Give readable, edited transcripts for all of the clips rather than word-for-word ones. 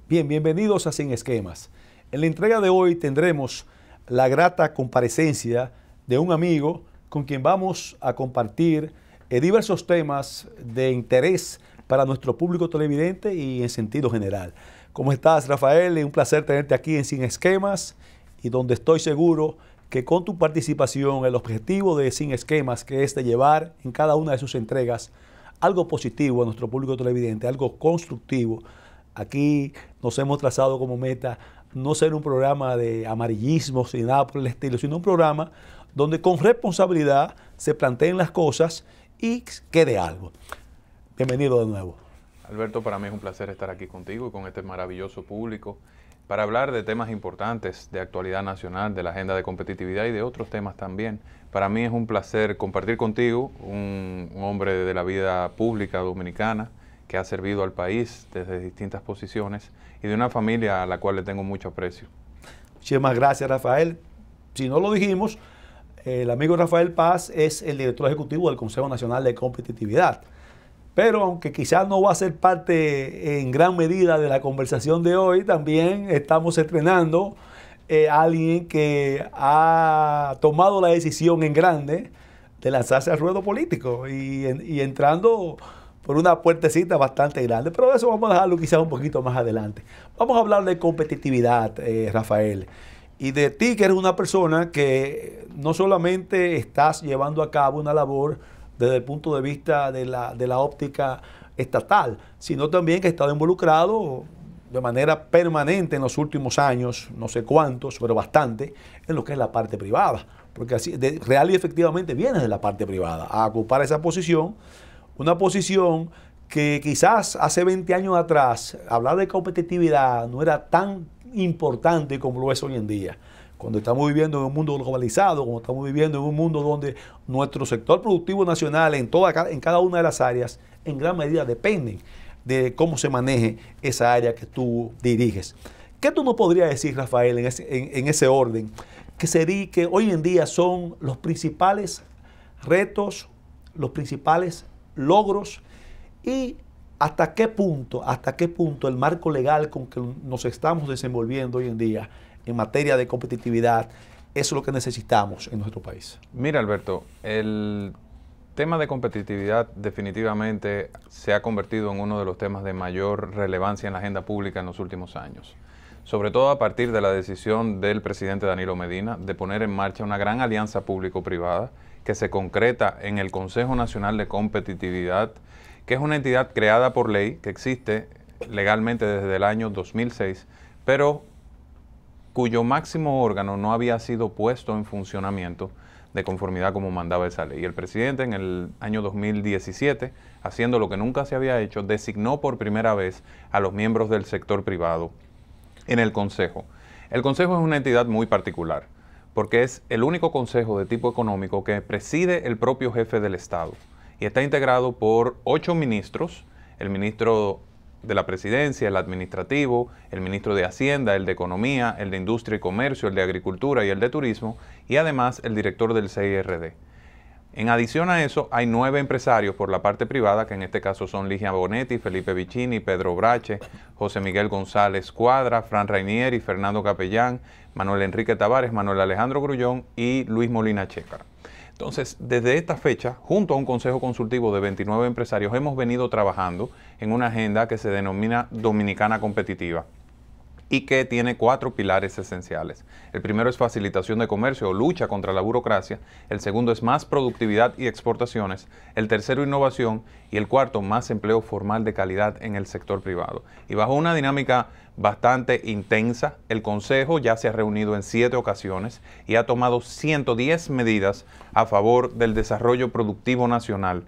Bien, bienvenidos a Sin Esquemas. En la entrega de hoy tendremos la grata comparecencia de un amigo con quien vamos a compartir diversos temas de interés para nuestro público televidente y en sentido general. ¿Cómo estás, Rafael? Es un placer tenerte aquí en Sin Esquemas y donde estoy seguro que con tu participación el objetivo de Sin Esquemas, que es de llevar en cada una de sus entregas algo positivo a nuestro público televidente, algo constructivo. Aquí nos hemos trazado como meta no ser un programa de amarillismos ni nada por el estilo, sino un programa donde con responsabilidad se planteen las cosas y quede algo. Bienvenido de nuevo. Alberto, para mí es un placer estar aquí contigo y con este maravilloso público para hablar de temas importantes de actualidad nacional, de la agenda de competitividad y de otros temas también. Para mí es un placer compartir contigo, un hombre de la vida pública dominicana, que ha servido al país desde distintas posiciones y de una familia a la cual le tengo mucho aprecio. Muchísimas gracias, Rafael. Si no lo dijimos, el amigo Rafael Paz es el director ejecutivo del Consejo Nacional de Competitividad. Pero aunque quizás no va a ser parte en gran medida de la conversación de hoy, también estamos estrenando a alguien que ha tomado la decisión en grande de lanzarse al ruedo político y entrando por una puertecita bastante grande, pero eso vamos a dejarlo quizás un poquito más adelante. Vamos a hablar de competitividad, Rafael, y de ti, que eres una persona que no solamente estás llevando a cabo una labor desde el punto de vista de la óptica estatal, sino también que has estado involucrado de manera permanente en los últimos años, no sé cuántos, pero bastante, en lo que es la parte privada, porque así, real y efectivamente vienes de la parte privada a ocupar esa posición. Una posición que quizás hace 20 años atrás hablar de competitividad no era tan importante como lo es hoy en día. Cuando estamos viviendo en un mundo globalizado, cuando estamos viviendo en un mundo donde nuestro sector productivo nacional en cada una de las áreas en gran medida dependen de cómo se maneje esa área que tú diriges. ¿Qué tú nos podrías decir, Rafael, en ese orden? Que hoy en día son los principales retos, los principales logros y hasta qué punto el marco legal con que nos estamos desenvolviendo hoy en día en materia de competitividad es lo que necesitamos en nuestro país. Mira, Alberto, el tema de competitividad definitivamente se ha convertido en uno de los temas de mayor relevancia en la agenda pública en los últimos años, sobre todo a partir de la decisión del presidente Danilo Medina de poner en marcha una gran alianza público-privada que se concreta en el Consejo Nacional de Competitividad, que es una entidad creada por ley, que existe legalmente desde el año 2006, pero cuyo máximo órgano no había sido puesto en funcionamiento de conformidad como mandaba esa ley. Y el presidente en el año 2017, haciendo lo que nunca se había hecho, designó por primera vez a los miembros del sector privado en el Consejo. El Consejo es una entidad muy particular, porque es el único consejo de tipo económico que preside el propio jefe del Estado y está integrado por 8 ministros, el ministro de la Presidencia, el administrativo, el ministro de Hacienda, el de Economía, el de Industria y Comercio, el de Agricultura y el de Turismo, y además el director del CIRD. En adición a eso, hay 9 empresarios por la parte privada, que en este caso son Ligia Bonetti, Felipe Vicini, Pedro Brache, José Miguel González Cuadra, Fran Rainieri, Fernando Capellán, Manuel Enrique Tavares, Manuel Alejandro Grullón y Luis Molina Chécara. Entonces, desde esta fecha, junto a un consejo consultivo de 29 empresarios, hemos venido trabajando en una agenda que se denomina Dominicana Competitiva y que tiene 4 pilares esenciales. El primero es facilitación de comercio o lucha contra la burocracia, el segundo es más productividad y exportaciones, el tercero innovación y el cuarto más empleo formal de calidad en el sector privado. Y bajo una dinámica bastante intensa, el Consejo ya se ha reunido en 7 ocasiones y ha tomado 110 medidas a favor del desarrollo productivo nacional,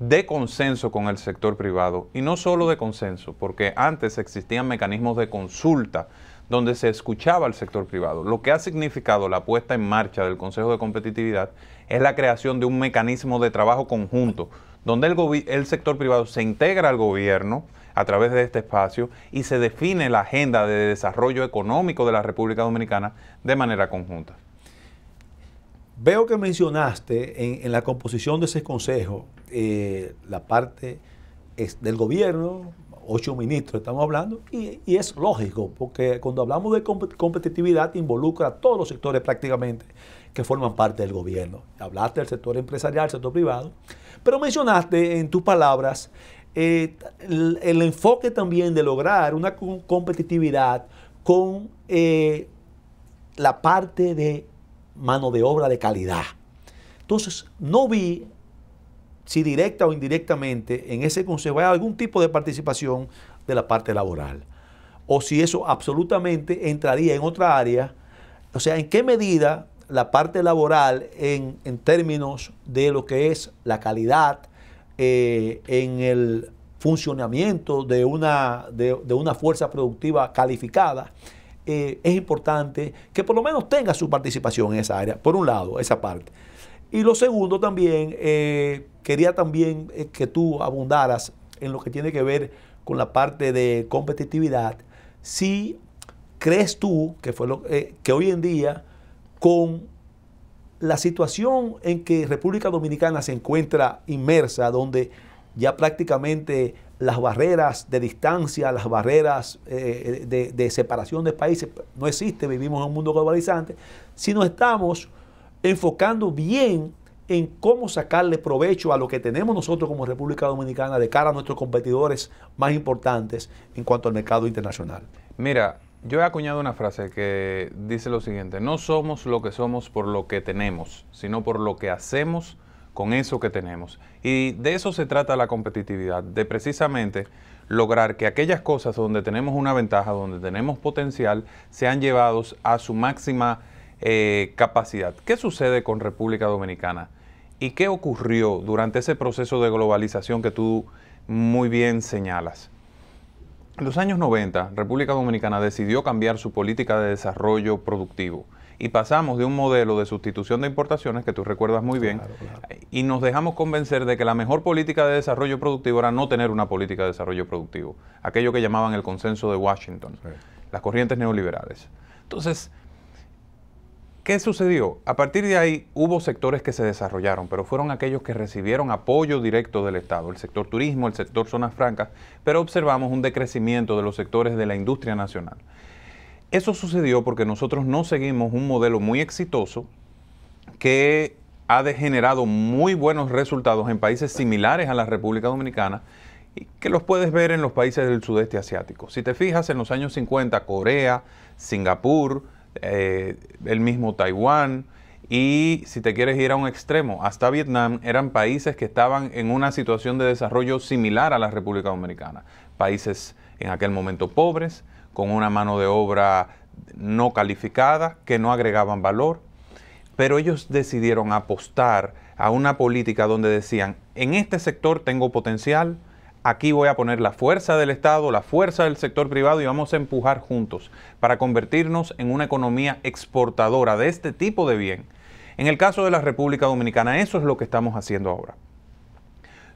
de consenso con el sector privado, y no solo de consenso, porque antes existían mecanismos de consulta donde se escuchaba al sector privado. Lo que ha significado la puesta en marcha del Consejo de Competitividad es la creación de un mecanismo de trabajo conjunto, donde el sector privado se integra al gobierno a través de este espacio y se define la agenda de desarrollo económico de la República Dominicana de manera conjunta. Veo que mencionaste en la composición de ese consejo la parte del gobierno, 8 ministros estamos hablando, y es lógico, porque cuando hablamos de competitividad involucra a todos los sectores prácticamente que forman parte del gobierno. Hablaste del sector empresarial, sector privado, pero mencionaste en tus palabras el enfoque también de lograr una competitividad con la parte de mano de obra de calidad. Entonces, no vi si directa o indirectamente en ese consejo hay algún tipo de participación de la parte laboral, o si eso absolutamente entraría en otra área. O sea, ¿en qué medida la parte laboral en términos de lo que es la calidad en el funcionamiento de una fuerza productiva calificada es importante que por lo menos tenga su participación en esa área? Por un lado, esa parte. Y lo segundo también, quería también que tú abundaras en lo que tiene que ver con la parte de competitividad. Si crees tú que hoy en día, con la situación en que República Dominicana se encuentra inmersa, donde ya prácticamente las barreras de distancia, las barreras de separación de países no existen, vivimos en un mundo globalizante, si nos estamos enfocando bien en cómo sacarle provecho a lo que tenemos nosotros como República Dominicana de cara a nuestros competidores más importantes en cuanto al mercado internacional. Mira, yo he acuñado una frase que dice lo siguiente: no somos lo que somos por lo que tenemos, sino por lo que hacemos con eso que tenemos. Y de eso se trata la competitividad, de precisamente lograr que aquellas cosas donde tenemos una ventaja, donde tenemos potencial, sean llevados a su máxima capacidad. ¿Qué sucede con República Dominicana? ¿Y qué ocurrió durante ese proceso de globalización que tú muy bien señalas? En los años 90, República Dominicana decidió cambiar su política de desarrollo productivo y pasamos de un modelo de sustitución de importaciones, que tú recuerdas muy bien, claro. Y nos dejamos convencer de que la mejor política de desarrollo productivo era no tener una política de desarrollo productivo, aquello que llamaban el consenso de Washington, sí. Las corrientes neoliberales. Entonces, ¿qué sucedió? A partir de ahí hubo sectores que se desarrollaron, pero fueron aquellos que recibieron apoyo directo del Estado, el sector turismo, el sector zonas francas, pero observamos un decrecimiento de los sectores de la industria nacional. Eso sucedió porque nosotros no seguimos un modelo muy exitoso que ha generado muy buenos resultados en países similares a la República Dominicana, y que los puedes ver en los países del sudeste asiático. Si te fijas, en los años 50, Corea, Singapur, el mismo Taiwán, y si te quieres ir a un extremo, hasta Vietnam, eran países que estaban en una situación de desarrollo similar a la República Dominicana. Países en aquel momento pobres, con una mano de obra no calificada, que no agregaban valor, pero ellos decidieron apostar a una política donde decían: en este sector tengo potencial, aquí voy a poner la fuerza del Estado, la fuerza del sector privado, y vamos a empujar juntos para convertirnos en una economía exportadora de este tipo de bien. En el caso de la República Dominicana, eso es lo que estamos haciendo ahora.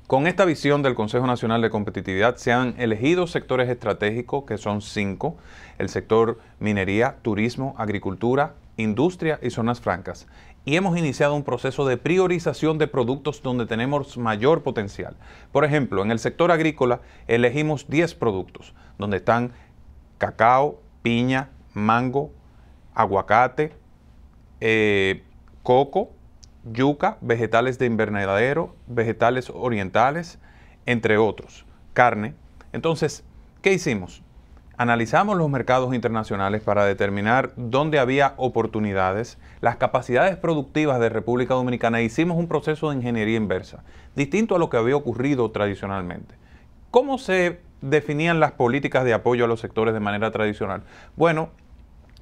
Con esta visión del Consejo Nacional de Competitividad se han elegido sectores estratégicos, que son 5, el sector minería, turismo, agricultura, industria y zonas francas. Y hemos iniciado un proceso de priorización de productos donde tenemos mayor potencial. Por ejemplo, en el sector agrícola elegimos 10 productos, donde están cacao, piña, mango, aguacate, coco, yuca, vegetales de invernadero, vegetales orientales, entre otros, carne. Entonces, ¿qué hicimos? Analizamos los mercados internacionales para determinar dónde había oportunidades, las capacidades productivas de República Dominicana, e hicimos un proceso de ingeniería inversa, distinto a lo que había ocurrido tradicionalmente. ¿Cómo se definían las políticas de apoyo a los sectores de manera tradicional? Bueno,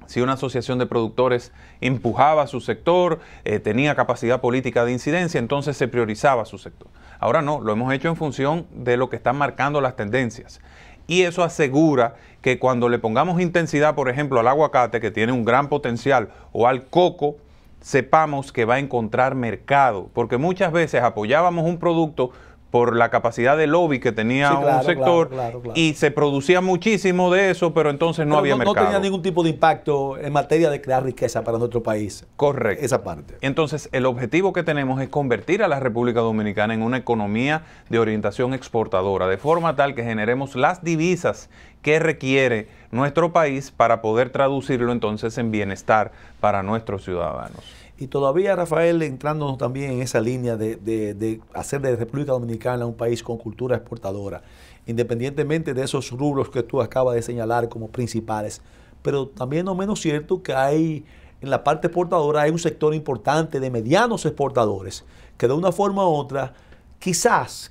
si una asociación de productores empujaba a su sector, tenía capacidad política de incidencia, entonces se priorizaba su sector. Ahora no, lo hemos hecho en función de lo que están marcando las tendencias. Y eso asegura que cuando le pongamos intensidad, por ejemplo, al aguacate, que tiene un gran potencial, o al coco, sepamos que va a encontrar mercado. Porque muchas veces apoyábamos un producto por la capacidad de lobby que tenía un sector, claro. Y se producía muchísimo de eso, pero entonces no había mercado. No tenía ningún tipo de impacto en materia de crear riqueza para nuestro país. Correcto. Esa parte. Entonces, el objetivo que tenemos es convertir a la República Dominicana en una economía de orientación exportadora, de forma tal que generemos las divisas que requiere nuestro país para poder traducirlo entonces en bienestar para nuestros ciudadanos. Y todavía, Rafael, entrándonos también en esa línea de hacer de República Dominicana un país con cultura exportadora, independientemente de esos rubros que tú acabas de señalar como principales, pero también no menos cierto que hay, en la parte exportadora, hay un sector importante de medianos exportadores que de una forma u otra, quizás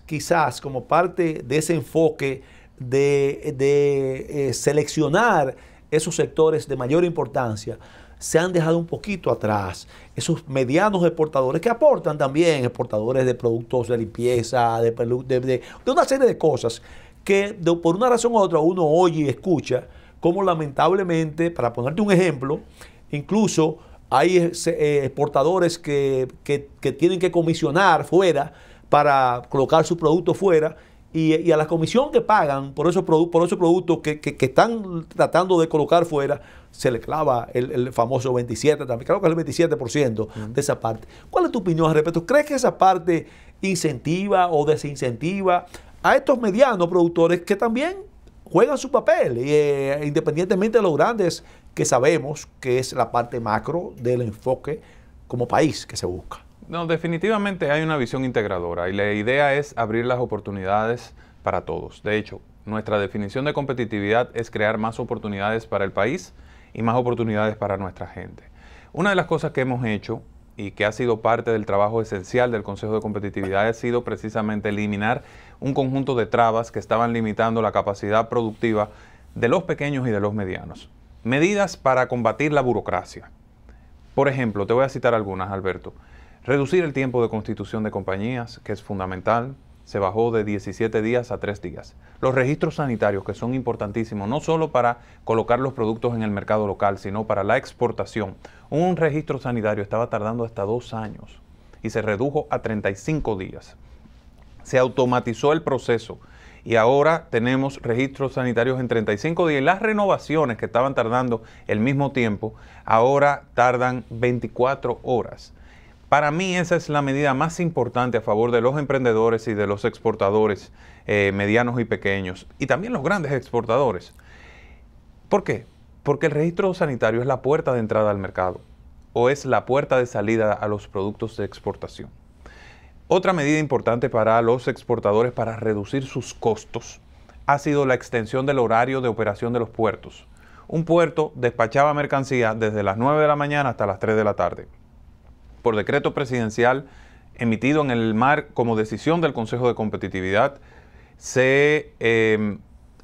como parte de ese enfoque de seleccionar esos sectores de mayor importancia, se han dejado un poquito atrás. Esos medianos exportadores que aportan también, exportadores de productos de limpieza, de una serie de cosas que por una razón u otra uno oye y escucha, como lamentablemente, para ponerte un ejemplo, incluso hay exportadores que tienen que comisionar fuera para colocar sus productos fuera, y a la comisión que pagan por esos productos que están tratando de colocar fuera, se le clava el famoso 27, también creo que es el 27% de esa parte. ¿Cuál es tu opinión al respecto? ¿Crees que esa parte incentiva o desincentiva a estos medianos productores que también juegan su papel, independientemente de los grandes que sabemos que es la parte macro del enfoque como país que se busca? No, definitivamente hay una visión integradora y la idea es abrir las oportunidades para todos. De hecho, nuestra definición de competitividad es crear más oportunidades para el país y más oportunidades para nuestra gente. Una de las cosas que hemos hecho y que ha sido parte del trabajo esencial del Consejo de Competitividad ha sido precisamente eliminar un conjunto de trabas que estaban limitando la capacidad productiva de los pequeños y de los medianos. Medidas para combatir la burocracia. Por ejemplo, te voy a citar algunas, Alberto. Reducir el tiempo de constitución de compañías, que es fundamental, se bajó de 17 días a 3 días. Los registros sanitarios, que son importantísimos, no solo para colocar los productos en el mercado local, sino para la exportación. Un registro sanitario estaba tardando hasta 2 años y se redujo a 35 días. Se automatizó el proceso y ahora tenemos registros sanitarios en 35 días. Y las renovaciones que estaban tardando el mismo tiempo, ahora tardan 24 horas. Para mí esa es la medida más importante a favor de los emprendedores y de los exportadores medianos y pequeños, y también los grandes exportadores. ¿Por qué? Porque el registro sanitario es la puerta de entrada al mercado o es la puerta de salida a los productos de exportación. Otra medida importante para los exportadores para reducir sus costos ha sido la extensión del horario de operación de los puertos. Un puerto despachaba mercancía desde las 9 de la mañana hasta las 3 de la tarde. Por decreto presidencial emitido en el MAR como decisión del Consejo de Competitividad, se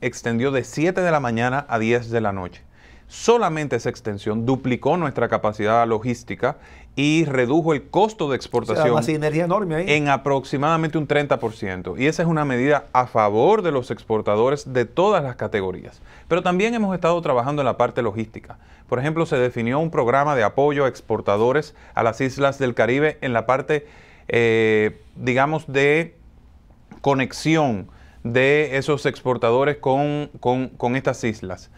extendió de 7 de la mañana a 10 de la noche. Solamente esa extensión duplicó nuestra capacidad logística y redujo el costo de exportación, una sinergia enorme ahí, en aproximadamente un 30%. Y esa es una medida a favor de los exportadores de todas las categorías. Pero también hemos estado trabajando en la parte logística. Por ejemplo, se definió un programa de apoyo a exportadores a las islas del Caribe en la parte, digamos, de conexión de esos exportadores con estas islas.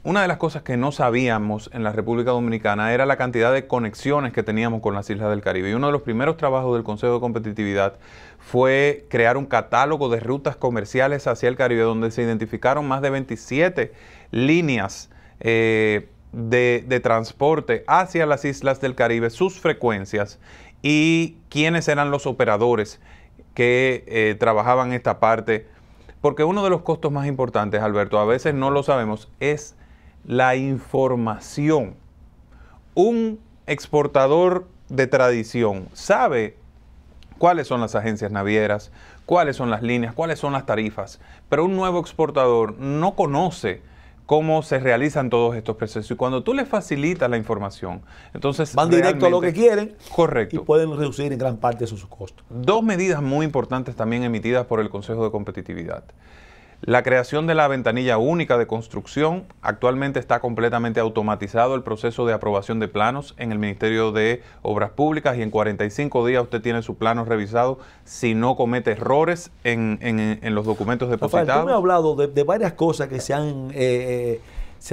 Una de las cosas que no sabíamos en la República Dominicana era la cantidad de conexiones que teníamos con las islas del Caribe. Y uno de los primeros trabajos del Consejo de Competitividad fue crear un catálogo de rutas comerciales hacia el Caribe, donde se identificaron más de 27 líneas de transporte hacia las islas del Caribe, sus frecuencias y quiénes eran los operadores que trabajaban esta parte. Porque uno de los costos más importantes, Alberto, a veces no lo sabemos, es la información. Un exportador de tradición sabe cuáles son las agencias navieras, cuáles son las líneas, cuáles son las tarifas, pero un nuevo exportador no conoce cómo se realizan todos estos procesos. Y cuando tú le facilitas la información, entonces van directo a lo que quieren. Correcto. Y pueden reducir en gran parte sus costos. Dos medidas muy importantes también emitidas por el Consejo de Competitividad. La creación de la ventanilla única de construcción. Actualmente está completamente automatizado el proceso de aprobación de planos en el Ministerio de Obras Públicas y en 45 días usted tiene su plano revisado si no comete errores en los documentos depositados. Rafael, tú me has hablado de varias cosas que se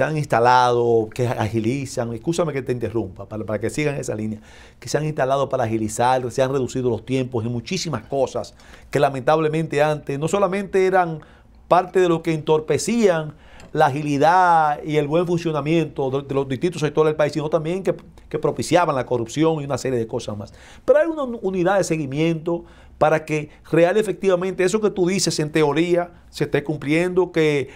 han instalado, que agilizan, escúchame que te interrumpa, para que sigan esa línea, que se han instalado para agilizar, se han reducido los tiempos y muchísimas cosas que lamentablemente antes no solamente eran parte de lo que entorpecían la agilidad y el buen funcionamiento de los distintos sectores del país, sino también que propiciaban la corrupción y una serie de cosas más. Pero hay una unidad de seguimiento para que real efectivamente eso que tú dices en teoría se esté cumpliendo, que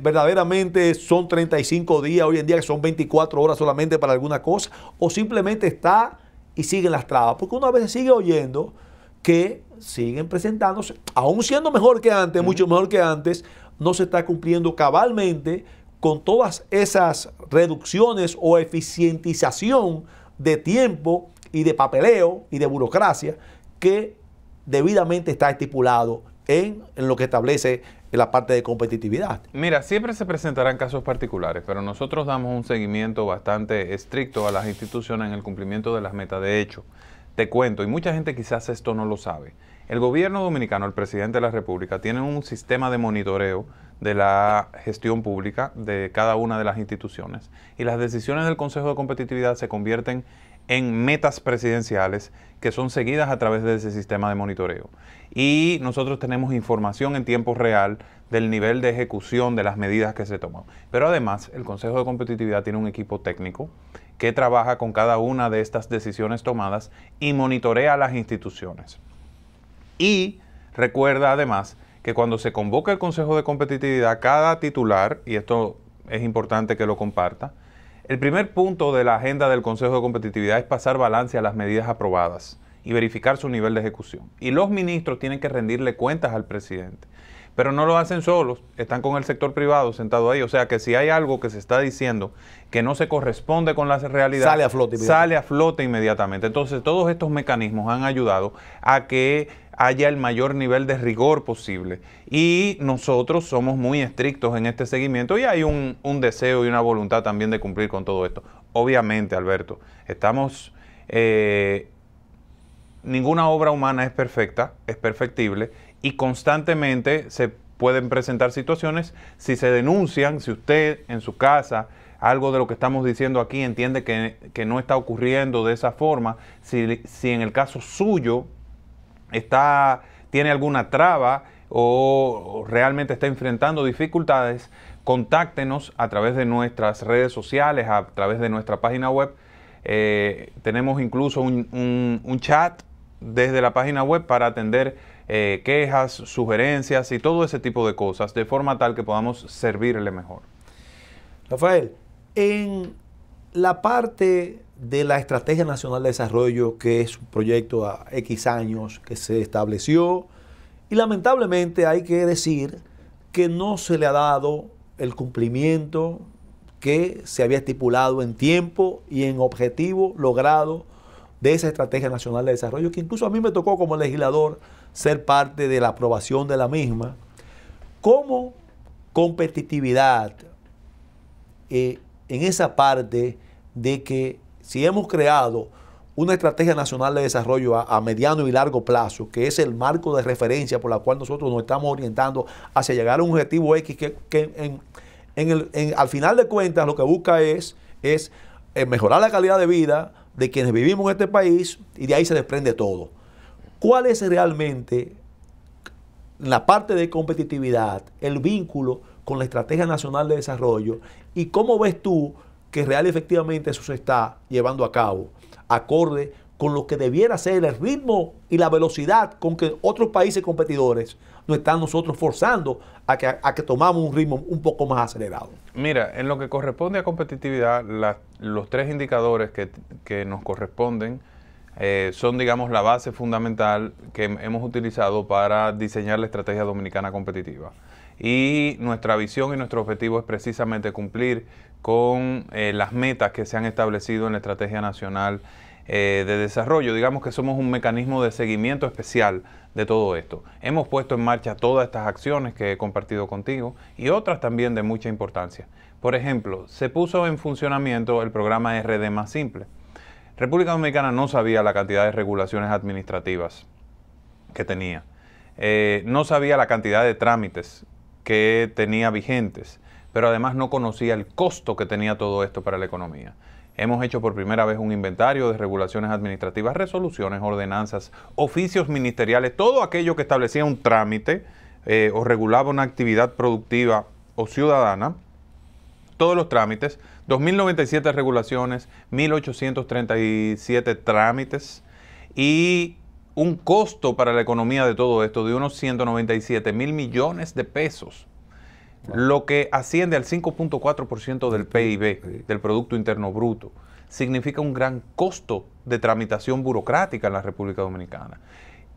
verdaderamente son 35 días hoy en día, que son 24 horas solamente para alguna cosa, o simplemente está y siguen las trabas. Porque una vez sigue oyendo que siguen presentándose, aún siendo mejor que antes, mucho mejor que antes, no se está cumpliendo cabalmente con todas esas reducciones o eficientización de tiempo y de papeleo y de burocracia que debidamente está estipulado en lo que establece la parte de competitividad. Mira, siempre se presentarán casos particulares, pero nosotros damos un seguimiento bastante estricto a las instituciones en el cumplimiento de las metas. De hecho, te cuento, y mucha gente quizás esto no lo sabe, el gobierno dominicano, el presidente de la República, tiene un sistema de monitoreo de la gestión pública de cada una de las instituciones y las decisiones del Consejo de Competitividad se convierten en metas presidenciales que son seguidas a través de ese sistema de monitoreo. Y nosotros tenemos información en tiempo real del nivel de ejecución de las medidas que se toman. Pero además, el Consejo de Competitividad tiene un equipo técnico que trabaja con cada una de estas decisiones tomadas y monitorea a las instituciones. Y recuerda además que cuando se convoca el Consejo de Competitividad, cada titular, y esto es importante que lo comparta, el primer punto de la agenda del Consejo de Competitividad es pasar balance a las medidas aprobadas y verificar su nivel de ejecución. Y los ministros tienen que rendirle cuentas al presidente. Pero no lo hacen solos, están con el sector privado sentado ahí. O sea que si hay algo que se está diciendo que no se corresponde con la realidad, sale a flote inmediatamente. Entonces todos estos mecanismos han ayudado a que haya el mayor nivel de rigor posible. Y nosotros somos muy estrictos en este seguimiento y hay un deseo y una voluntad también de cumplir con todo esto. Obviamente, Alberto, estamos... ninguna obra humana es perfecta, es perfectible y constantemente se pueden presentar situaciones si se denuncian, si usted en su casa algo de lo que estamos diciendo aquí entiende que no está ocurriendo de esa forma, si en el caso suyo tiene alguna traba o realmente está enfrentando dificultades, contáctenos a través de nuestras redes sociales, a través de nuestra página web. Tenemos incluso un chat desde la página web para atender quejas, sugerencias y todo ese tipo de cosas, de forma tal que podamos servirle mejor. Rafael, en la parte de la Estrategia Nacional de Desarrollo, que es un proyecto a X años que se estableció, y lamentablemente hay que decir que no se le ha dado el cumplimiento que se había estipulado en tiempo y en objetivo logrado de esa Estrategia Nacional de Desarrollo, que incluso a mí me tocó como legislador ser parte de la aprobación de la misma. ¿Cómo competitividad en esa parte de que si hemos creado una Estrategia Nacional de Desarrollo a mediano y largo plazo, que es el marco de referencia por la cual nosotros nos estamos orientando hacia llegar a un objetivo X que al final de cuentas lo que busca es mejorar la calidad de vida de quienes vivimos en este país y de ahí se desprende todo? ¿Cuál es realmente la parte de competitividad, el vínculo con la Estrategia Nacional de Desarrollo y cómo ves tú que real y efectivamente eso se está llevando a cabo acorde con lo que debiera ser el ritmo y la velocidad con que otros países competidores nos están nosotros forzando a que tomamos un ritmo un poco más acelerado? Mira, en lo que corresponde a competitividad, los tres indicadores que nos corresponden son, digamos, la base fundamental que hemos utilizado para diseñar la estrategia dominicana competitiva. Y nuestra visión y nuestro objetivo es precisamente cumplir con las metas que se han establecido en la Estrategia Nacional de desarrollo. Digamos que somos un mecanismo de seguimiento especial de todo esto. Hemos puesto en marcha todas estas acciones que he compartido contigo y otras también de mucha importancia. Por ejemplo, se puso en funcionamiento el programa RD Más Simple. República Dominicana no sabía la cantidad de regulaciones administrativas que tenía. No sabía la cantidad de trámites que tenía vigentes, pero además no conocía el costo que tenía todo esto para la economía. Hemos hecho por primera vez un inventario de regulaciones administrativas, resoluciones, ordenanzas, oficios ministeriales, todo aquello que establecía un trámite o regulaba una actividad productiva o ciudadana, todos los trámites, 2.097 regulaciones, 1.837 trámites y un costo para la economía de todo esto de unos 197.000 millones de pesos, lo que asciende al 5.4% del PIB, del Producto Interno Bruto. Significa un gran costo de tramitación burocrática en la República Dominicana.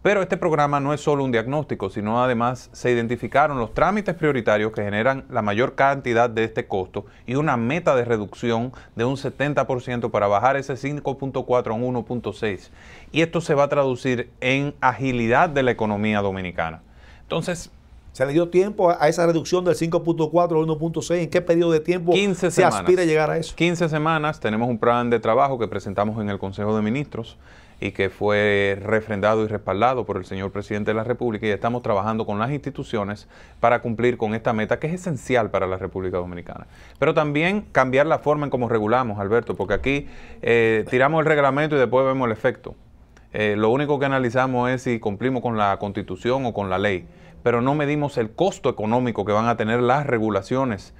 Pero este programa no es solo un diagnóstico, sino además se identificaron los trámites prioritarios que generan la mayor cantidad de este costo y una meta de reducción de un 70% para bajar ese 5.4 a un 1.6. Y esto se va a traducir en agilidad de la economía dominicana. Entonces, ¿se le dio tiempo a esa reducción del 5.4 al 1.6? ¿En qué periodo de tiempo 15 se semanas. aspira a llegar a eso? 15 semanas, tenemos un plan de trabajo que presentamos en el Consejo de Ministros y que fue refrendado y respaldado por el señor presidente de la República, y estamos trabajando con las instituciones para cumplir con esta meta que es esencial para la República Dominicana. Pero también cambiar la forma en cómo regulamos, Alberto, porque aquí tiramos el reglamento y después vemos el efecto. Lo único que analizamos es si cumplimos con la Constitución o con la ley, pero no medimos el costo económico que van a tener las regulaciones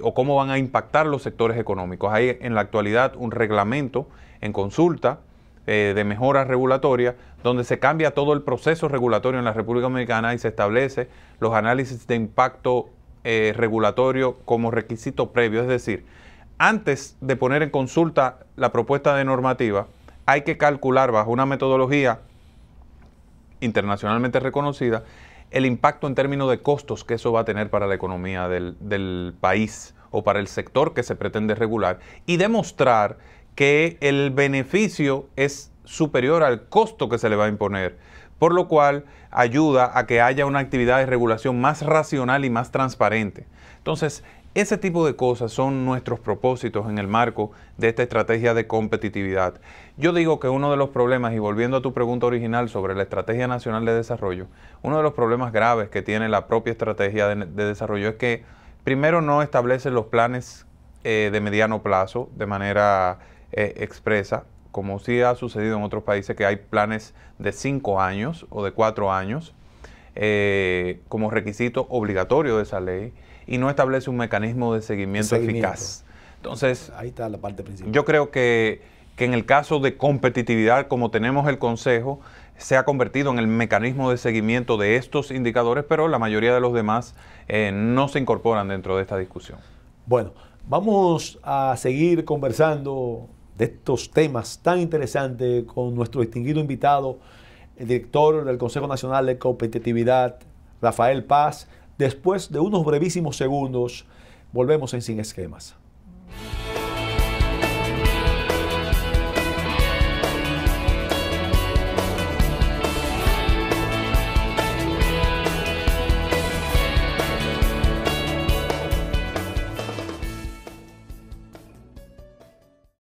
o cómo van a impactar los sectores económicos. Hay en la actualidad un reglamento en consulta de mejora regulatoria, donde se cambia todo el proceso regulatorio en la República Dominicana y se establece los análisis de impacto regulatorio como requisito previo. Es decir, antes de poner en consulta la propuesta de normativa, hay que calcular bajo una metodología internacionalmente reconocida el impacto en términos de costos que eso va a tener para la economía del país o para el sector que se pretende regular, y demostrar que el beneficio es superior al costo que se le va a imponer, por lo cual ayuda a que haya una actividad de regulación más racional y más transparente. Entonces, ese tipo de cosas son nuestros propósitos en el marco de esta estrategia de competitividad. Yo digo que uno de los problemas, y volviendo a tu pregunta original sobre la Estrategia Nacional de Desarrollo, uno de los problemas graves que tiene la propia estrategia de desarrollo es que primero no establece los planes de mediano plazo de manera expresa, como sí ha sucedido en otros países, que hay planes de 5 años o de 4 años como requisito obligatorio de esa ley, y no establece un mecanismo de seguimiento eficaz. Entonces, ahí está la parte principal. Yo creo que en el caso de competitividad, como tenemos el Consejo, se ha convertido en el mecanismo de seguimiento de estos indicadores, pero la mayoría de los demás no se incorporan dentro de esta discusión. Bueno, vamos a seguir conversando de estos temas tan interesantes con nuestro distinguido invitado, el director del Consejo Nacional de Competitividad, Rafael Paz. Después de unos brevísimos segundos, volvemos en Sin Esquemas.